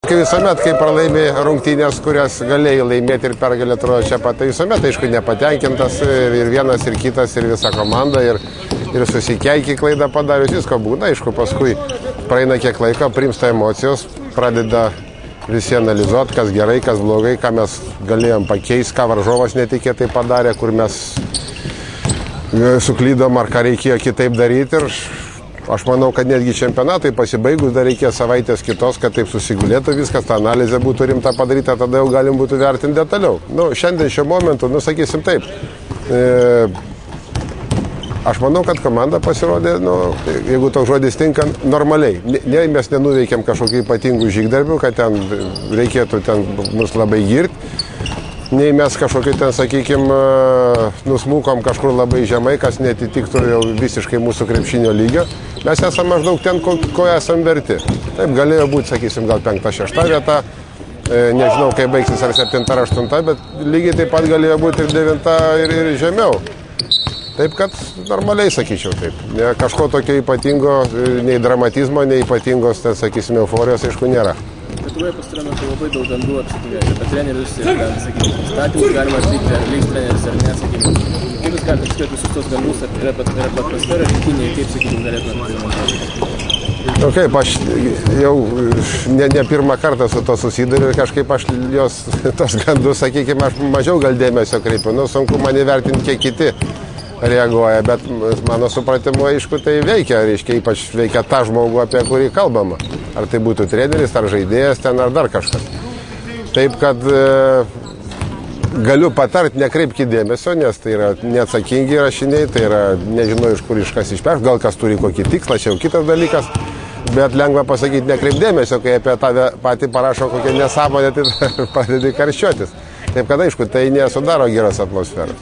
Kai visuomet, kai pralaimi rungtynės, kurias galėjai laimėti ir pergalę atrodo čia pat, tai visuomet, aišku, nepatenkintas ir vienas, ir kitas, ir visa komanda, ir susikeikį klaidą padarius, visko būna, aišku, paskui praeina kiek laiko, primsta emocijos, pradeda visi analizuoti, kas gerai, kas blogai, ką mes galėjom pakeisti, ką varžovas netikėtai padarė, kur mes suklydom, ar ką reikėjo kitaip daryti. Ir aš manau, kad netgi čempionatui pasibaigus dar reikėjo savaitės kitos, kad taip susigulėtų viskas, ta analizė būtų rimta padaryta, tada jau galim būtų vertinti detaliau. Šiandien šiuo momentu, sakysim taip, aš manau, kad komanda pasirodė, jeigu toks žodis tinka, normaliai. Mes nenuveikėm kažkokių ypatingų žygdarbių, kad ten reikėtų mus labai girti. Nei mes kažkokį ten, sakykime, nusmukom kažkur labai žemai, kas netitiktų jau visiškai mūsų krepšinio lygio. Mes esame maždaug ten, ko esame verti. Taip, galėjo būti, sakysim, gal 5-6 vieta, nežinau, kaip baigsis ar 7-8, bet lygiai taip pat galėjo būti ir 9 ir žemiau. Taip, kad normaliai, sakyčiau, taip. Kažko tokio ypatingo, nei dramatizmo, nei ypatingos, ten, sakysim, euforijos, aišku, nėra. Lietuvoje pastaruoju metu labai daug gandų apsikalbėjo apie trenerius ir, sakykime, statymus galima atlikti, ar liks treneris ar ne, sakykime. Kaip jūs galite atskirti visus tos gandus, ar yra paprasta rinktinė, kaip, sakykime, galėtume pasimatyti? Kaip, aš jau ne pirmą kartą su to susiduriu ir kažkaip aš tos gandus, sakykime, aš mažiau gal dėmesio kreipiu. Sunku man įvertinti, kiek kiti reaguoja, bet mano supratimu, aišku, tai veikia, reiškia, ypač veikia tą žmogų, apie kurį kalbama. Ar tai būtų treneris, ar žaidėjas ten, ar dar kažkas. Taip, kad galiu patarti, nekreipkite dėmesio, nes tai yra neatsakingi rašiniai, tai yra nežinau iš kur iš kas išpeš, gal kas turi kokį tikslą, čia jau kitas dalykas, bet lengva pasakyti, nekreip dėmesio, kai apie tave patį parašo kokią nesąmonę, tai pradedi karščiuotis. Taip, kad aišku, tai nesudaro geros atmosferos.